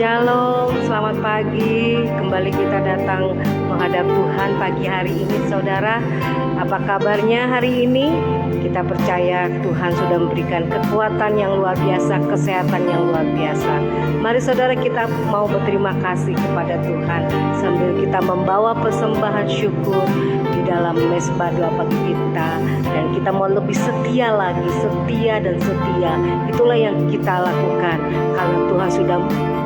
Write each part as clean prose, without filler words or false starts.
Shalom, selamat pagi. Kembali kita datang menghadap Tuhan pagi hari ini, saudara. Apa kabarnya hari ini? Kita percaya Tuhan sudah memberikan kekuatan yang luar biasa, kesehatan yang luar biasa. Mari saudara, kita mau berterima kasih kepada Tuhan sambil kita membawa persembahan syukur di dalam mezbah doa pagi kita. Dan kita mau lebih setia lagi, setia dan setia. Itulah yang kita lakukan karena Tuhan sudah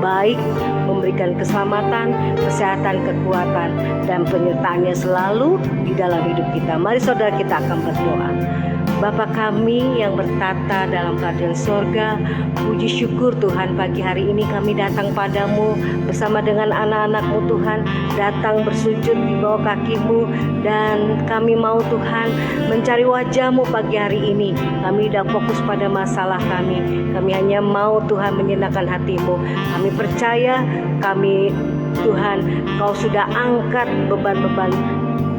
baik memberikan keselamatan, kesehatan, kekuatan, dan penyertaannya selalu di dalam hidup kita. Mari saudara, kita akan berdoa. Bapa kami yang bertata dalam kerajaan sorga, puji syukur Tuhan, pagi hari ini kami datang padamu bersama dengan anak-anak-Mu Tuhan, datang bersujud di bawah kaki-Mu, dan kami mau Tuhan mencari wajah-Mu pagi hari ini. Kami tidak fokus pada masalah kami hanya mau Tuhan menyenangkan hati-Mu. Kami percaya Tuhan, Kau sudah angkat beban-beban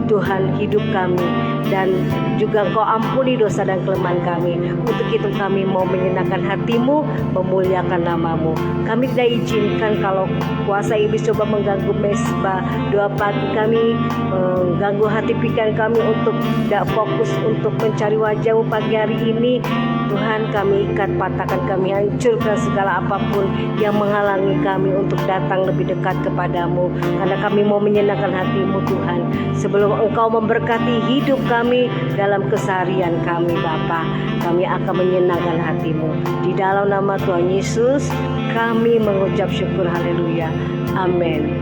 Tuhan hidup kami, dan juga Engkau ampuni dosa dan kelemahan kami. Untuk itu kami mau menyenangkan hati-Mu, memuliakan nama-Mu. Kami tidak izinkan kalau kuasa iblis coba mengganggu mezbah doa pagi kami, mengganggu hati pikiran kami untuk tidak fokus untuk mencari wajah-Mu pagi hari ini. Tuhan, kami ikat, patahkan, kami hancurkan segala apapun yang menghalangi kami untuk datang lebih dekat kepadamu, karena kami mau menyenangkan hati-Mu Tuhan. Sebelum Engkau memberkati hidup kami dalam keseharian kami, Bapa, kami akan menyenangkan hati-Mu. Di dalam nama Tuhan Yesus kami mengucap syukur, haleluya, amin.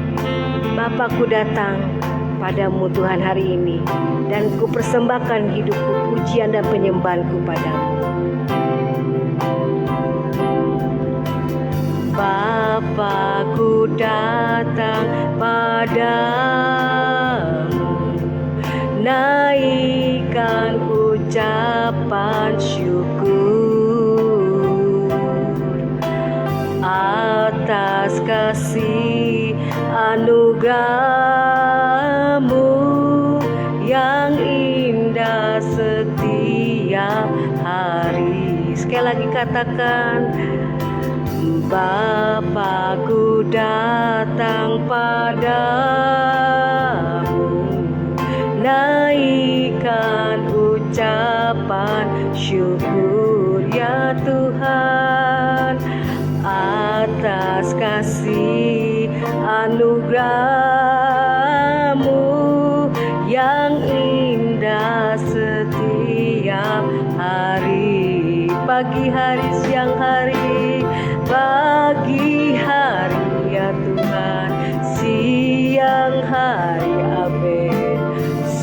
Bapa, ku datang padamu Tuhan hari ini, dan ku persembahkan hidupku, pujian dan penyembahanku padamu. Bapa, ku datang padamu, naikkan ucapan syukur atas kasih anugerah-Mu yang indah setiap hari. Sekali lagi katakan, Bapa, ku datang padamu, naikkan ucapan syukur ya Tuhan, atas kasih anugerah-Mu yang indah setiap hari. Pagi hari, siang hari, pagi hari ya Tuhan, siang hari, amin,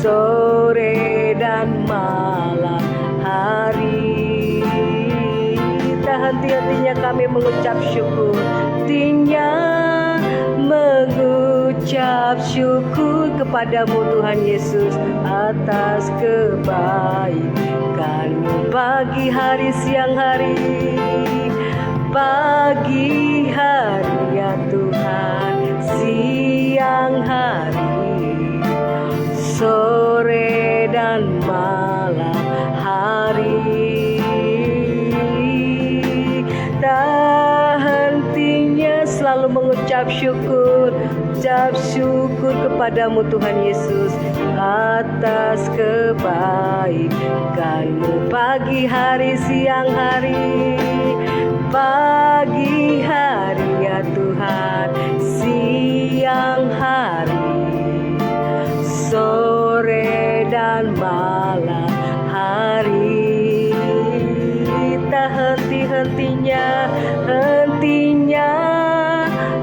sore dan malam hari. Tak henti-hentinya kami mengucap syukur, mengucap syukur kepadamu Tuhan Yesus atas kebaikan-Mu. Pagi hari, siang hari, pagi hari ya Tuhan, siang hari, sore dan malam hari. Tak hentinya selalu mengucap syukur, ucap syukur kepadamu Tuhan Yesus atas kebaikan-Mu. Pagi hari, siang hari, pagi hari ya Tuhan, siang hari, sore dan malam hari. Tak hentinya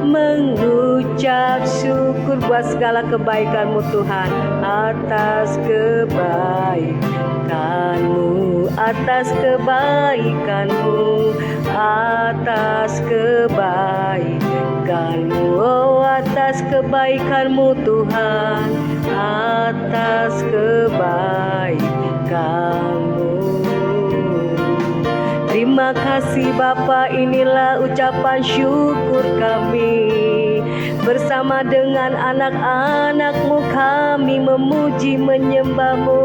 mengucap syukur buat segala kebaikan-Mu Tuhan, atas kebaikan-Mu, atas kebaikan-Mu, atas kebaikan-Mu, oh atas kebaikan-Mu Tuhan, atas kebaikan-Mu. Terima kasih Bapa, inilah ucapan syukur kami. Bersama dengan anak-anak-Mu kami memuji menyembah-Mu.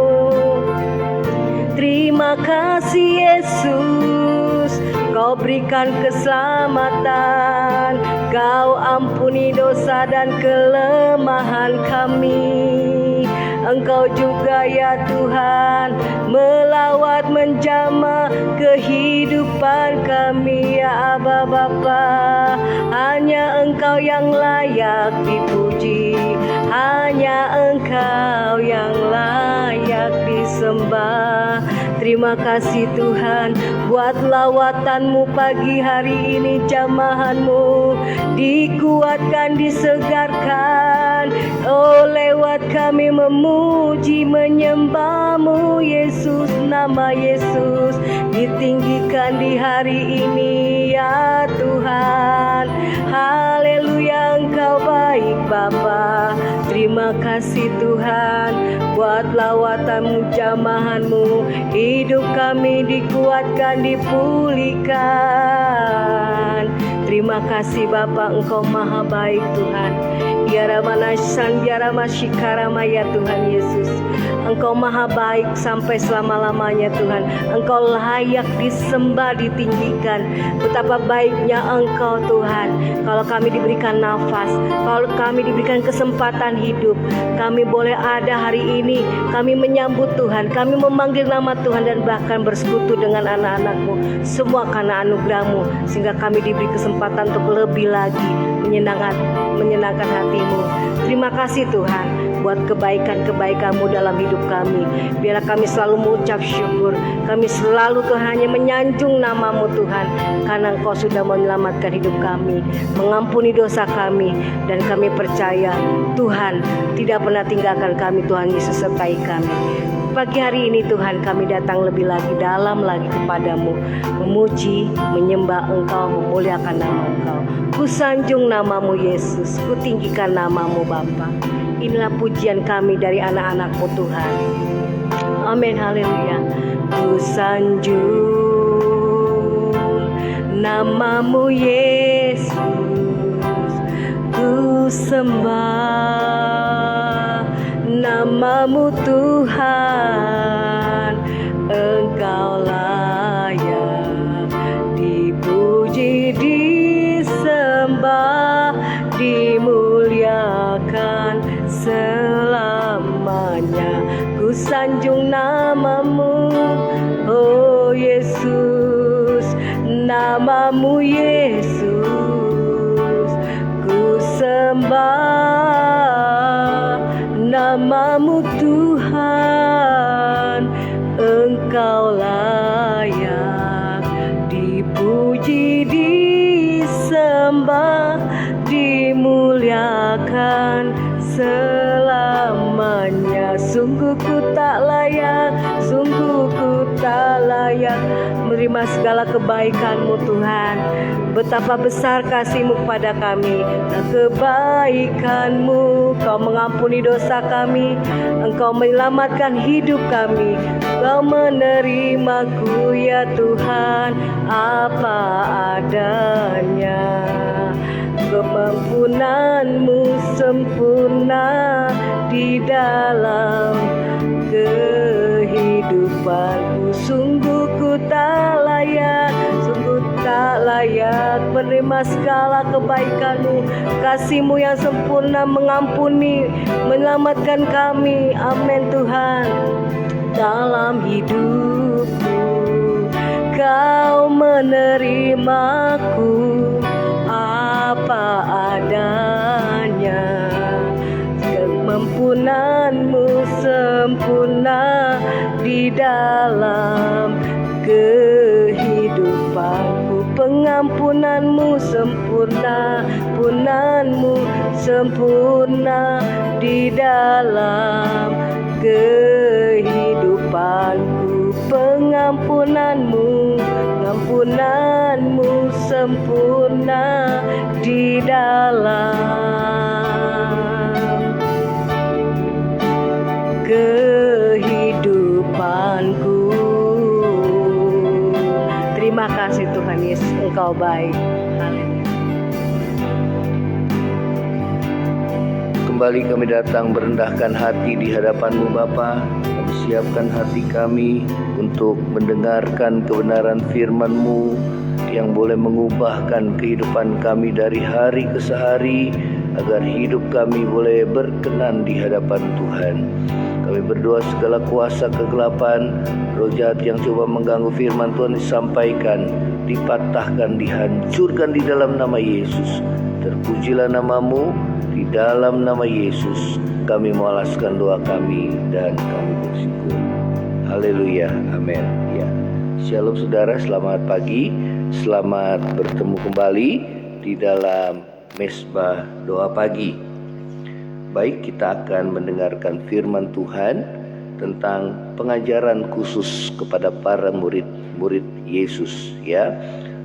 Terima kasih Yesus, Kau berikan keselamatan, Kau ampuni dosa dan kelemahan kami. Engkau juga ya Tuhan melawat menjamah kehidupan kami ya Aba Bapa. Hanya Engkau yang layak dipuji, hanya Engkau yang layak disembah. Terima kasih Tuhan buat lawatan-Mu pagi hari ini, jamahan-Mu dikuatkan, disegarkan. Oh, lewat kami memuji menyembah-Mu Yesus, nama Yesus ditinggikan di hari ini ya Tuhan. Haleluya, Engkau baik Bapa. Terima kasih Tuhan buat lawatan-Mu, jamahan-Mu, hidup kami dikuatkan, dipulihkan. Terima kasih Bapa, Engkau maha baik Tuhan. Yaramanasan Yaramasyikara ya Tuhan Yesus, Engkau maha baik sampai selama-lamanya Tuhan. Engkau layak disembah, ditinggikan. Betapa baiknya Engkau Tuhan. Kalau kami diberikan nafas, kalau kami diberikan kesempatan hidup, kami boleh ada hari ini, kami menyambut Tuhan, kami memanggil nama Tuhan dan bahkan bersekutu dengan anak-anak-Mu. Semua karena anugerah-Mu, sehingga kami diberi kesempatan untuk lebih lagi menyenangkan hati-Mu. Terima kasih Tuhan buat kebaikan-kebaikan-Mu dalam hidup kami. Biarlah kami selalu mengucap syukur. Kami selalu Tuhan hanya menyanjung nama-Mu Tuhan, karena Engkau sudah menyelamatkan hidup kami, mengampuni dosa kami, dan kami percaya Tuhan tidak pernah tinggalkan kami. Tuhan Yesus sertai kami. Pagi hari ini Tuhan kami datang lebih lagi dalam lagi kepadamu, memuji, menyembah Engkau, memuliakan nama Engkau. Kusanjung namamu Yesus, kutinggikan namamu Bapa. Inilah pujian kami dari anak-anak-Mu Tuhan. Amin, haleluya. Kusanjung namamu Yesus, ku sembah namamu Tuhan. Engkau layak dipuji, disembah, dimuliakan selamanya. Ku sanjung namamu, oh Yesus, namamu Yesus, ku sembah namamu Tuhan. Engkau layak dipuji, disembah, dimuliakan selamanya. Sungguh ku tak layak, sungguh ku tak layak menerima segala kebaikan-Mu Tuhan. Betapa besar kasih-Mu kepada kami dan kebaikan-Mu. Kau mengampuni dosa kami, Engkau menyelamatkan hidup kami. Kau menerimaku ya Tuhan apa adanya. Kemampunan-Mu sempurna di dalam kehidupanku. Sungguh ku tak layak, sungguh tak layak menerima segala kebaikan-Mu. Kasih-Mu yang sempurna mengampuni, menyelamatkan kami. Amin Tuhan. Dalam hidupku Kau menerimaku apa adanya. Kemampunan-Mu sempurna di dalam kehidupanku. Pengampunan-Mu sempurna, ampunan-Mu sempurna di dalam kehidupanku. Pengampunan-Mu, ampunan-Mu sempurna di dalam kehidupanku. Terima kasih Tuhan Yesus, Engkau baik. Haleluya. Kembali kami datang merendahkan hati di hadapan-Mu Bapa. Kami persiapkan hati kami untuk mendengarkan kebenaran firman-Mu yang boleh mengubahkan kehidupan kami dari hari ke hari, agar hidup kami boleh berkenan di hadapan Tuhan. Kami berdoa segala kuasa kegelapan, roh jahat yang coba mengganggu firman Tuhan disampaikan, dipatahkan, dihancurkan di dalam nama Yesus. Terpujilah nama-Mu, di dalam nama Yesus kami mengalaskan doa kami dan kami bersyukur. Haleluya, amin. Ya. Shalom saudara, selamat pagi, selamat bertemu kembali di dalam Mesbah Doa Pagi. Baik, kita akan mendengarkan firman Tuhan tentang pengajaran khusus kepada para murid-murid Yesus, ya.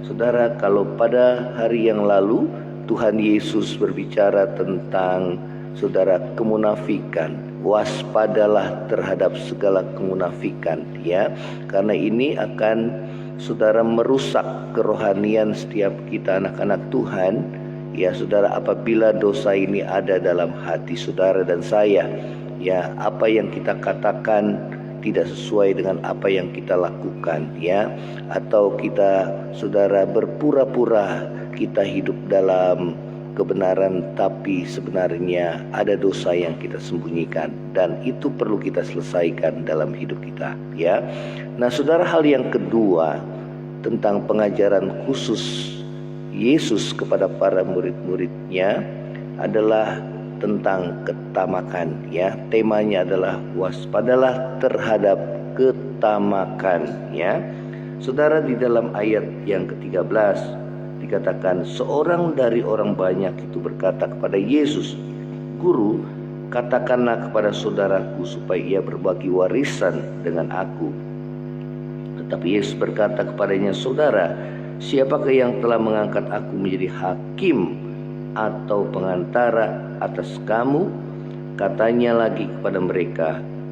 Saudara, kalau pada hari yang lalu Tuhan Yesus berbicara tentang saudara kemunafikan, waspadalah terhadap segala kemunafikan, ya. Karena ini akan saudara merusak kerohanian setiap kita anak-anak Tuhan. Ya saudara, apabila dosa ini ada dalam hati saudara dan saya, ya, apa yang kita katakan tidak sesuai dengan apa yang kita lakukan, ya, atau kita saudara berpura-pura kita hidup dalam kebenaran tapi sebenarnya ada dosa yang kita sembunyikan, dan itu perlu kita selesaikan dalam hidup kita, ya. Nah saudara, hal yang kedua tentang pengajaran khusus Yesus kepada para murid-muridnya adalah tentang ketamakan, ya. Temanya adalah waspadalah terhadap ketamakan, ya. Saudara, di dalam ayat yang ke-13 dikatakan, seorang dari orang banyak itu berkata kepada Yesus, "Guru, katakanlah kepada saudaraku supaya ia berbagi warisan dengan aku." Tetapi Yesus berkata kepadanya, "Saudara, siapakah yang telah mengangkat aku menjadi hakim atau pengantara atas kamu?" Katanya lagi kepada mereka,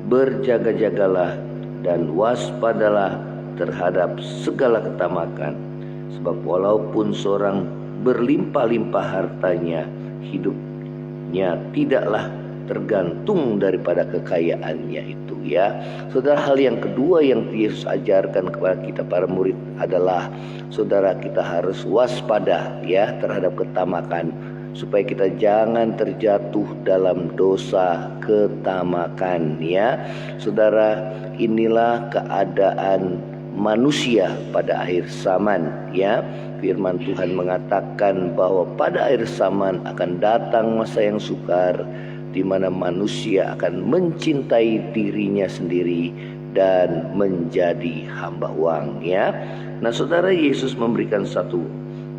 "Berjaga-jagalah dan waspadalah terhadap segala ketamakan. Sebab walaupun seorang berlimpah-limpah hartanya, hidupnya tidaklah tergantung daripada kekayaannya itu, ya." Saudara, hal yang kedua yang Yesus ajarkan kepada kita para murid adalah saudara, kita harus waspada, ya, terhadap ketamakan, supaya kita jangan terjatuh dalam dosa ketamakan, ya. Saudara, inilah keadaan manusia pada akhir zaman, ya. Firman Tuhan mengatakan bahwa pada akhir zaman akan datang masa yang sukar, di mana manusia akan mencintai dirinya sendiri dan menjadi hamba uang, ya. Nah saudara, Yesus memberikan satu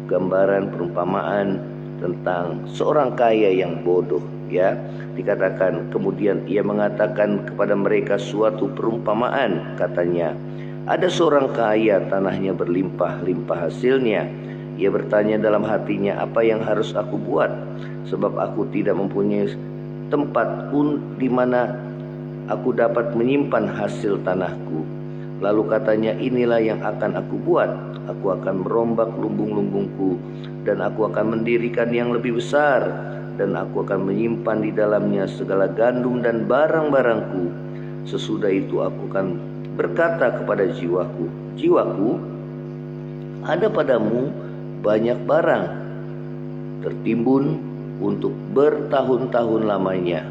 gambaran perumpamaan tentang seorang kaya yang bodoh, ya. Dikatakan kemudian ia mengatakan kepada mereka suatu perumpamaan, katanya, "Ada seorang kaya, tanahnya berlimpah-limpah hasilnya. Ia bertanya dalam hatinya, apa yang harus aku buat? Sebab aku tidak mempunyai tempat pun di mana aku dapat menyimpan hasil tanahku. Lalu katanya, inilah yang akan aku buat. Aku akan merombak lumbung-lumbungku dan aku akan mendirikan yang lebih besar, dan aku akan menyimpan di dalamnya segala gandum dan barang-barangku. Sesudah itu aku akan berkata kepada jiwaku, jiwaku, ada padamu banyak barang tertimbun untuk bertahun-tahun lamanya.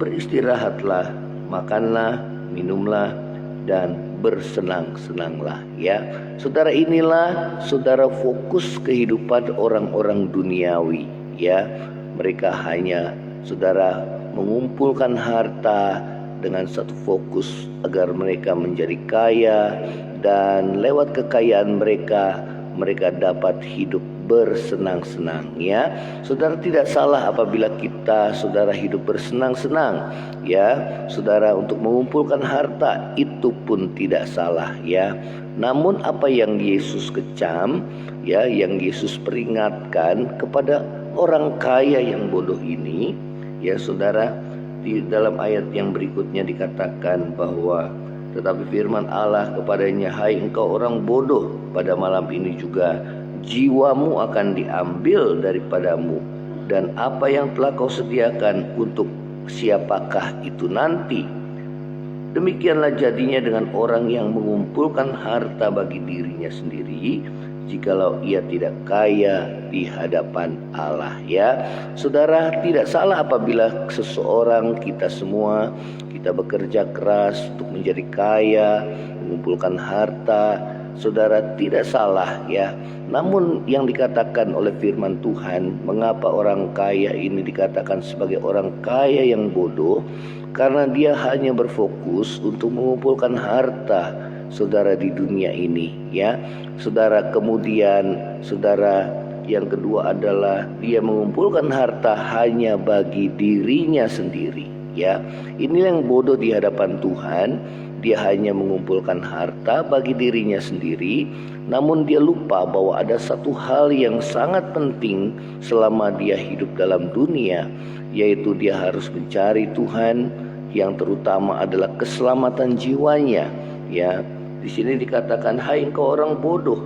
Beristirahatlah, makanlah, minumlah, dan bersenang-senanglah." Ya, saudara, inilah saudara fokus kehidupan orang-orang duniawi. Ya, mereka hanya saudara mengumpulkan harta dengan satu fokus agar mereka menjadi kaya, dan lewat kekayaan mereka dapat hidup bersenang-senang, ya. Saudara, tidak salah apabila kita saudara hidup bersenang-senang, ya. Saudara, untuk mengumpulkan harta itu pun tidak salah, ya. Namun apa yang Yesus kecam, ya, yang Yesus peringatkan kepada orang kaya yang bodoh ini, ya saudara, di dalam ayat yang berikutnya dikatakan bahwa tetapi firman Allah kepadanya, "Hai engkau orang bodoh, pada malam ini juga jiwamu akan diambil daripadamu, dan apa yang telah kau sediakan untuk siapakah itu nanti?" Demikianlah jadinya dengan orang yang mengumpulkan harta bagi dirinya sendiri, jikalau ia tidak kaya di hadapan Allah. Ya, saudara, tidak salah apabila seseorang, kita semua, kita bekerja keras untuk menjadi kaya, mengumpulkan harta. Saudara, tidak salah ya. Namun yang dikatakan oleh firman Tuhan, mengapa orang kaya ini dikatakan sebagai orang kaya yang bodoh? Karena dia hanya berfokus untuk mengumpulkan harta, saudara, di dunia ini ya. Saudara, kemudian saudara, yang kedua adalah dia mengumpulkan harta hanya bagi dirinya sendiri ya. Ini yang bodoh di hadapan Tuhan. Dia hanya mengumpulkan harta bagi dirinya sendiri, namun dia lupa bahwa ada satu hal yang sangat penting selama dia hidup dalam dunia, yaitu dia harus mencari Tuhan, yang terutama adalah keselamatan jiwanya. Ya, di sini dikatakan, hai engkau orang bodoh,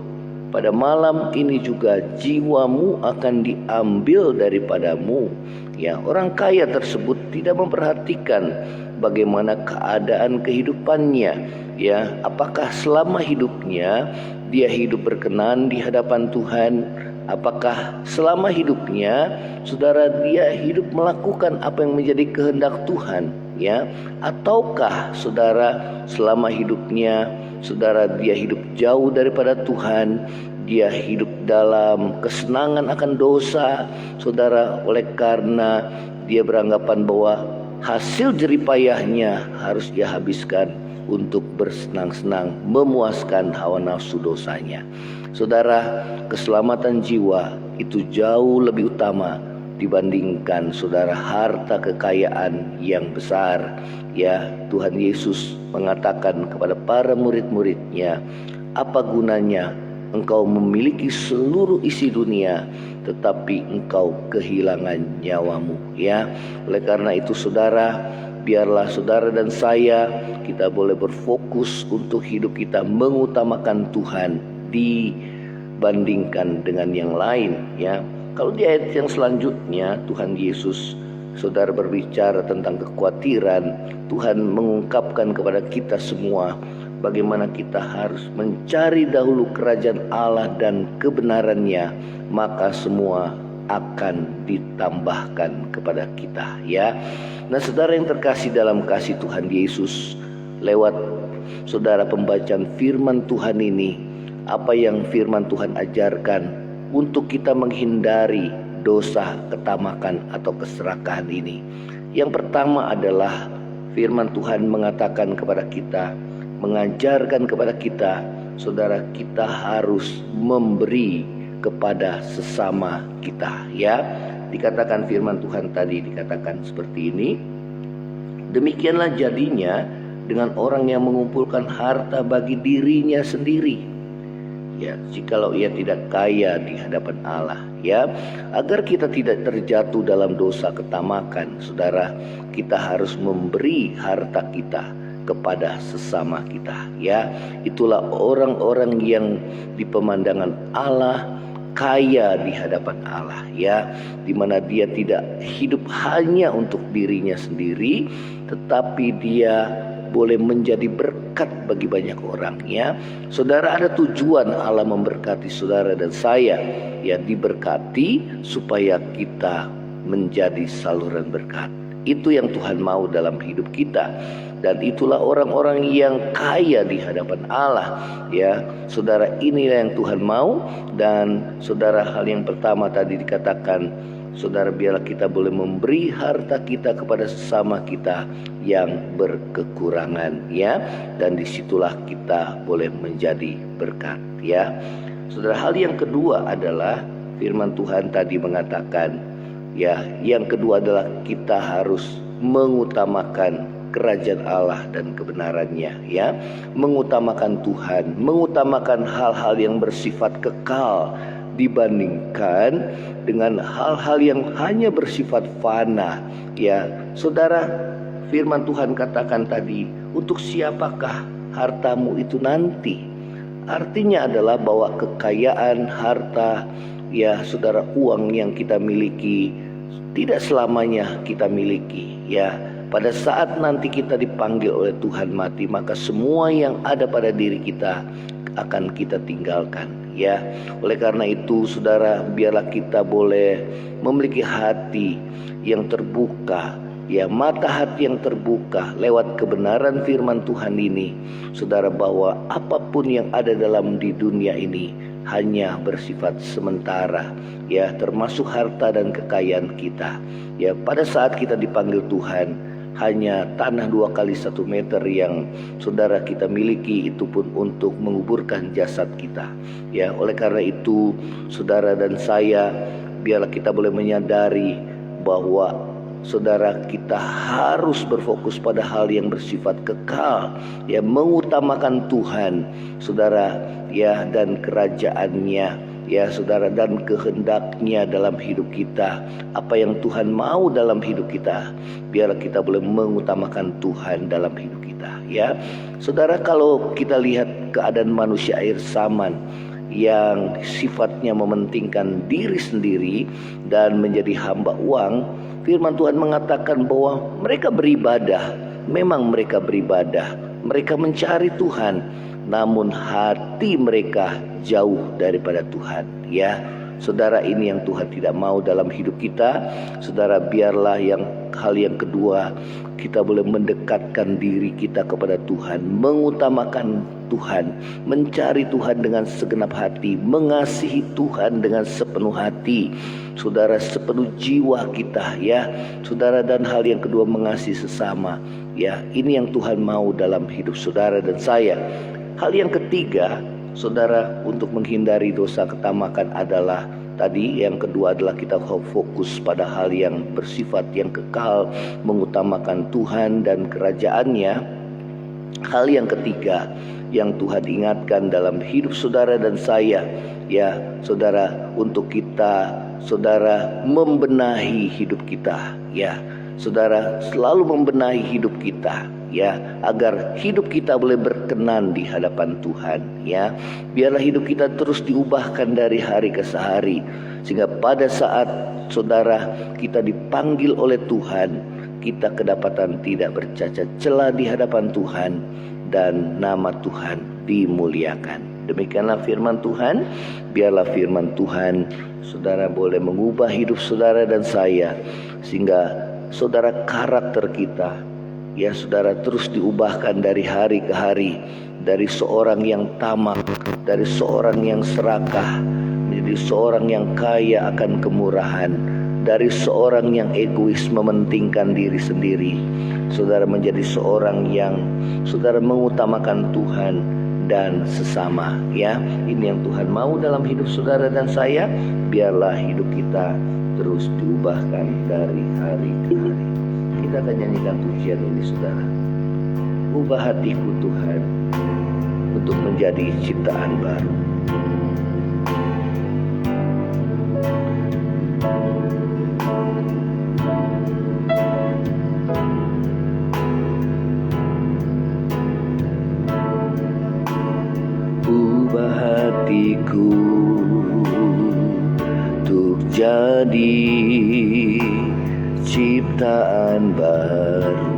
pada malam ini juga jiwamu akan diambil daripadamu. Ya, orang kaya tersebut tidak memperhatikan bagaimana keadaan kehidupannya. Ya, apakah selama hidupnya dia hidup berkenan di hadapan Tuhan? Apakah selama hidupnya, saudara, dia hidup melakukan apa yang menjadi kehendak Tuhan? Ya, ataukah saudara selama hidupnya, saudara, dia hidup jauh daripada Tuhan? Dia hidup dalam kesenangan akan dosa, saudara, oleh karena dia beranggapan bahwa hasil jeripayahnya harus dia habiskan untuk bersenang-senang, memuaskan hawa nafsu dosanya. Saudara, keselamatan jiwa itu jauh lebih utama dibandingkan, saudara, harta kekayaan yang besar. Ya, Tuhan Yesus mengatakan kepada para murid-muridnya, apa gunanya engkau memiliki seluruh isi dunia, tetapi engkau kehilangan nyawamu. Ya, oleh karena itu saudara, biarlah saudara dan saya, kita boleh berfokus untuk hidup kita mengutamakan Tuhan dibandingkan dengan yang lain. Ya, kalau di ayat yang selanjutnya Tuhan Yesus, saudara, berbicara tentang kekhawatiran. Tuhan mengungkapkan kepada kita semua bagaimana kita harus mencari dahulu kerajaan Allah dan kebenarannya, maka semua akan ditambahkan kepada kita. Ya, nah saudara yang terkasih dalam kasih Tuhan Yesus, lewat saudara pembacaan firman Tuhan ini, apa yang firman Tuhan ajarkan untuk kita menghindari dosa, ketamakan atau keserakahan ini? Yang pertama adalah firman Tuhan mengatakan kepada kita, mengajarkan kepada kita, saudara, kita harus memberi kepada sesama kita. Ya, dikatakan firman Tuhan tadi, dikatakan seperti ini, demikianlah jadinya dengan orang yang mengumpulkan harta bagi dirinya sendiri, ya, jikalau ia tidak kaya di hadapan Allah. Ya, agar kita tidak terjatuh dalam dosa ketamakan, saudara, kita harus memberi harta kita kepada sesama kita. Ya, itulah orang-orang yang di pemandangan Allah kaya di hadapan Allah. Ya, di mana dia tidak hidup hanya untuk dirinya sendiri, tetapi dia boleh menjadi berkat bagi banyak orang. Ya, saudara, ada tujuan Allah memberkati saudara dan saya, ya, diberkati supaya kita menjadi saluran berkat. Itu yang Tuhan mau dalam hidup kita, dan itulah orang-orang yang kaya di hadapan Allah. Ya, saudara, inilah yang Tuhan mau. Dan saudara, hal yang pertama tadi dikatakan, saudara, biarlah kita boleh memberi harta kita kepada sesama kita yang berkekurangan. Ya, dan disitulah kita boleh menjadi berkat. Ya, saudara, hal yang kedua adalah firman Tuhan tadi mengatakan, ya, yang kedua adalah kita harus mengutamakan kerajaan Allah dan kebenarannya. Ya, mengutamakan Tuhan, mengutamakan hal-hal yang bersifat kekal dibandingkan dengan hal-hal yang hanya bersifat fana. Ya, saudara, firman Tuhan katakan tadi, untuk siapakah hartamu itu nanti? Artinya adalah bahwa kekayaan, harta, ya saudara, uang yang kita miliki tidak selamanya kita miliki. Ya, pada saat nanti kita dipanggil oleh Tuhan mati, maka semua yang ada pada diri kita akan kita tinggalkan, ya. Oleh karena itu, saudara, biarlah kita boleh memiliki hati yang terbuka, ya, mata hati yang terbuka lewat kebenaran firman Tuhan ini, saudara, bahwa apapun yang ada dalam di dunia ini hanya bersifat sementara, ya, termasuk harta dan kekayaan kita, ya. Pada saat kita dipanggil Tuhan, hanya tanah 2 kali 1 meter yang saudara kita miliki, itu pun untuk menguburkan jasad kita, ya. Oleh karena itu, saudara dan saya, biarlah kita boleh menyadari bahwa saudara, kita harus berfokus pada hal yang bersifat kekal, ya, mengutamakan Tuhan, saudara, ya, dan kerajaannya, ya, saudara, dan kehendaknya dalam hidup kita. Apa yang Tuhan mau dalam hidup kita, biarlah kita boleh mengutamakan Tuhan dalam hidup kita, ya. Saudara, kalau kita lihat keadaan manusia akhir zaman yang sifatnya mementingkan diri sendiri dan menjadi hamba uang, firman Tuhan mengatakan bahwa mereka beribadah, memang mereka beribadah, mereka mencari Tuhan, namun hati mereka jauh daripada Tuhan, ya. Saudara, ini yang Tuhan tidak mau dalam hidup kita. Saudara, biarlah hal yang kedua, kita boleh mendekatkan diri kita kepada Tuhan, mengutamakan Tuhan, mencari Tuhan dengan segenap hati, mengasihi Tuhan dengan sepenuh hati, saudara, sepenuh jiwa kita, ya, saudara. Dan hal yang kedua, mengasihi sesama, ya. Ini yang Tuhan mau dalam hidup saudara dan saya. Hal yang ketiga, saudara, untuk menghindari dosa ketamakan adalah tadi, yang kedua adalah kita fokus pada hal yang bersifat yang kekal, mengutamakan Tuhan dan kerajaannya. Hal yang ketiga yang Tuhan ingatkan dalam hidup saudara dan saya, ya, saudara, untuk kita, saudara, membenahi hidup kita, ya, saudara, selalu membenahi hidup kita, ya, agar hidup kita boleh berkenan di hadapan Tuhan, ya. Biarlah hidup kita terus diubahkan dari hari ke hari, sehingga pada saat saudara kita dipanggil oleh Tuhan, kita kedapatan tidak bercacat celah di hadapan Tuhan, dan nama Tuhan dimuliakan. Demikianlah firman Tuhan. Biarlah firman Tuhan, saudara, boleh mengubah hidup saudara dan saya, sehingga saudara, karakter kita, ya, saudara, terus diubahkan dari hari ke hari, dari seorang yang tamak, dari seorang yang serakah, menjadi seorang yang kaya akan kemurahan, dari seorang yang egois mementingkan diri sendiri, saudara, menjadi seorang yang, saudara, mengutamakan Tuhan dan sesama, ya. Ini yang Tuhan mau dalam hidup saudara dan saya. Biarlah hidup kita terus diubahkan dari hari ke hari. Kita akan nyanyikan pujian ini, saudara. Ubah hatiku Tuhan untuk menjadi ciptaan baru. Ubah hatiku untuk jadi ciptaan baru.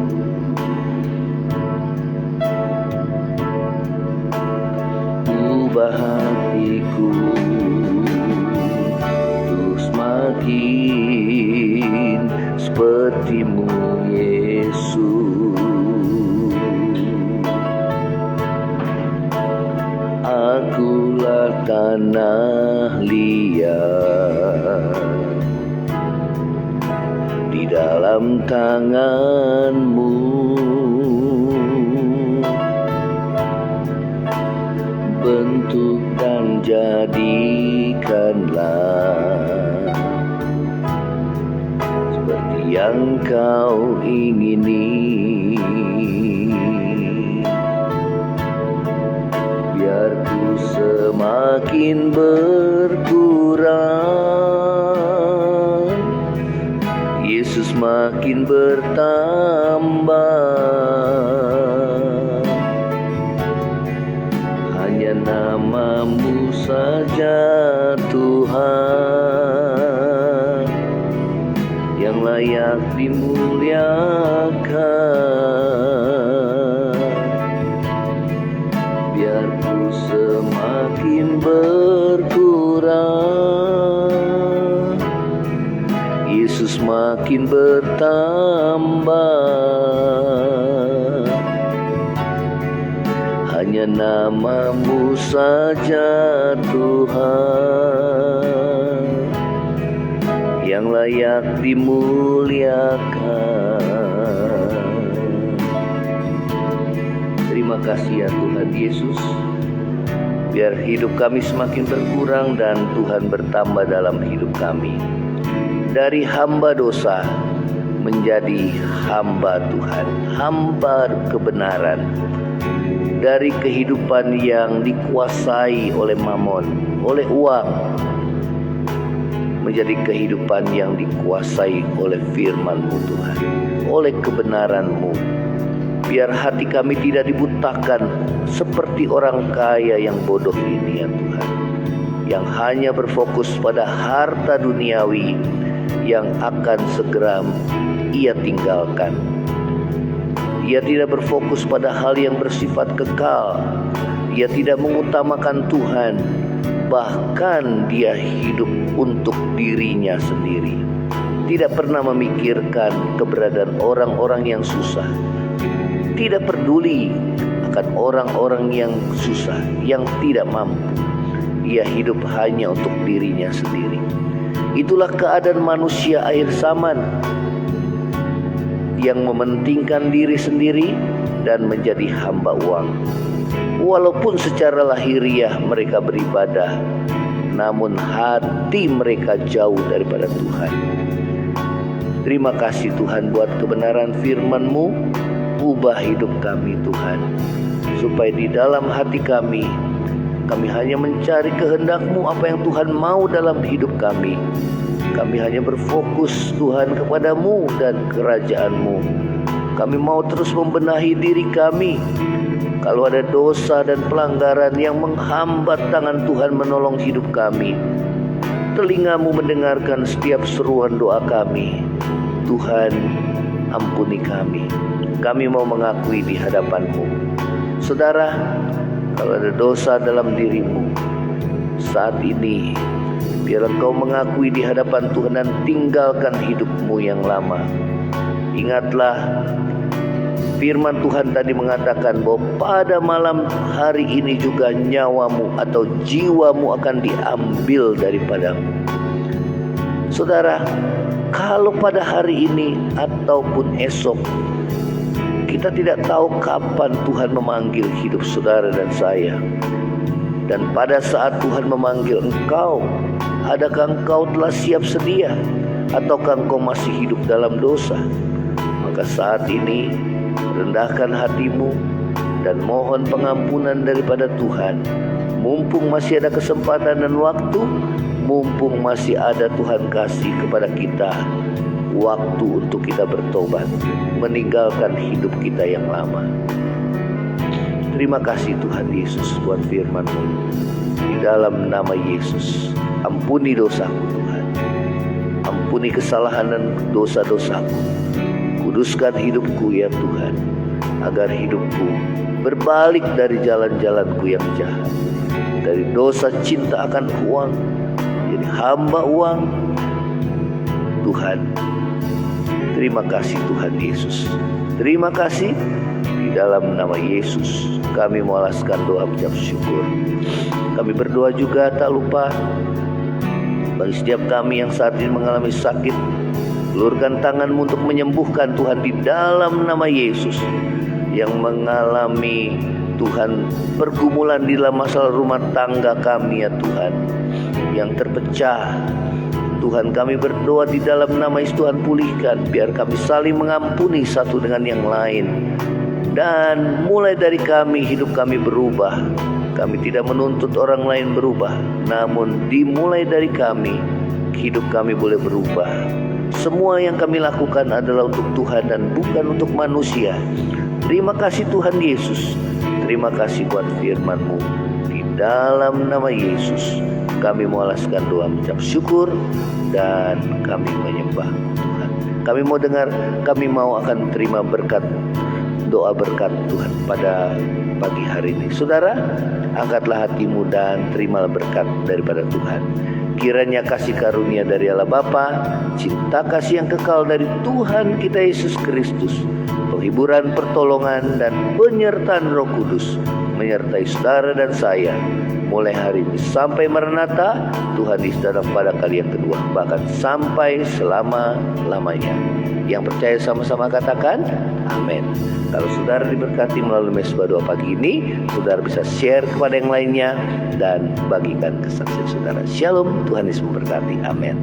Ubah hatiku untuk semakin seperti-Mu, Yesus. Akulah tanah liat di dalam tangan-Mu, bentuk dan jadikanlah seperti yang Kau ingini. Biar ku semakin berkurang, Yesus makin bertambah. Hanya nama-Mu saja Tuhan yang layak dimuliakan. Yesus makin bertambah. Hanya nama-Mu saja Tuhan yang layak dimuliakan. Terima kasih ya Tuhan Yesus. Biar hidup kami semakin berkurang dan Tuhan bertambah dalam hidup kami. Dari hamba dosa menjadi hamba Tuhan, hamba kebenaran. Dari kehidupan yang dikuasai oleh mamon, oleh uang, menjadi kehidupan yang dikuasai oleh firman-Mu Tuhan, oleh kebenaran-Mu. Biar hati kami tidak dibutakan seperti orang kaya yang bodoh ini ya Tuhan, yang hanya berfokus pada harta duniawi yang akan segera ia tinggalkan. Ia tidak berfokus pada hal yang bersifat kekal. Ia tidak mengutamakan Tuhan. Bahkan dia hidup untuk dirinya sendiri. Tidak pernah memikirkan keberadaan orang-orang yang susah. Tidak peduli akan orang-orang yang susah, yang tidak mampu. Ia hidup hanya untuk dirinya sendiri. Itulah keadaan manusia akhir zaman, yang mementingkan diri sendiri dan menjadi hamba uang. Walaupun secara lahiriah mereka beribadah, namun hati mereka jauh daripada Tuhan. Terima kasih Tuhan buat kebenaran firman-Mu. Ubah hidup kami Tuhan, supaya di dalam hati kami hanya mencari kehendak-Mu, apa yang Tuhan mau dalam hidup kami. Kami hanya berfokus Tuhan kepada-Mu dan kerajaan-Mu. Kami mau terus membenahi diri kami. Kalau ada dosa dan pelanggaran yang menghambat tangan Tuhan menolong hidup kami, telinga-Mu mendengarkan setiap seruan doa kami. Tuhan, ampuni kami. Kami mau mengakui di hadapan-Mu. Saudara, kalau ada dosa dalam dirimu saat ini, biar engkau mengakui di hadapan Tuhan dan tinggalkan hidupmu yang lama. Ingatlah, firman Tuhan tadi mengatakan bahwa pada malam hari ini juga nyawamu atau jiwamu akan diambil daripadamu. Saudara, kalau pada hari ini ataupun esok, kita tidak tahu kapan Tuhan memanggil hidup saudara dan saya. Dan pada saat Tuhan memanggil engkau, adakah engkau telah siap sedia? Ataukah engkau masih hidup dalam dosa? Maka saat ini rendahkan hatimu dan mohon pengampunan daripada Tuhan. Mumpung masih ada kesempatan dan waktu, mumpung masih ada Tuhan kasih kepada kita waktu untuk kita bertobat, meninggalkan hidup kita yang lama. Terima kasih Tuhan Yesus buat firman-Mu. Di dalam nama Yesus, ampuni dosaku Tuhan. Ampuni kesalahan dan dosa-dosaku. Kuduskan hidupku ya Tuhan, agar hidupku berbalik dari jalan-jalanku yang jahat, dari dosa cinta akan uang, jadi hamba uang. Tuhan, terima kasih Tuhan Yesus. Terima kasih. Di dalam nama Yesus kami mengalaskan doa ucap syukur. Kami berdoa juga tak lupa bagi setiap kami yang saat ini mengalami sakit. Ulurkan tangan-Mu untuk menyembuhkan Tuhan di dalam nama Yesus. Yang mengalami Tuhan pergumulan di dalam masalah rumah tangga kami ya Tuhan, yang terpecah, Tuhan kami berdoa di dalam nama Yesus, Tuhan pulihkan. Biar kami saling mengampuni satu dengan yang lain. Dan mulai dari kami, hidup kami berubah. Kami tidak menuntut orang lain berubah, namun dimulai dari kami, hidup kami boleh berubah. Semua yang kami lakukan adalah untuk Tuhan dan bukan untuk manusia. Terima kasih Tuhan Yesus. Terima kasih buat firman-Mu. Di dalam nama Yesus kami mengalaskan doa mengucap syukur dan kami menyembah Tuhan. Kami mau dengar, kami mau akan terima berkat doa berkat Tuhan pada pagi hari ini. Saudara, angkatlah hatimu dan terimalah berkat daripada Tuhan. Kiranya kasih karunia dari Allah Bapa, cinta kasih yang kekal dari Tuhan kita Yesus Kristus, penghiburan, pertolongan, dan penyertaan Roh Kudus menyertai saudara dan saya mulai hari ini sampai Maranatha, Tuhan Yesus datang pada kali yang kedua, bahkan sampai selama-lamanya. Yang percaya sama-sama katakan amin. Kalau saudara diberkati melalui mesbah doa pagi ini, saudara bisa share kepada yang lainnya dan bagikan kesaksian saudara. Shalom, Tuhan Yesus memberkati. Amin.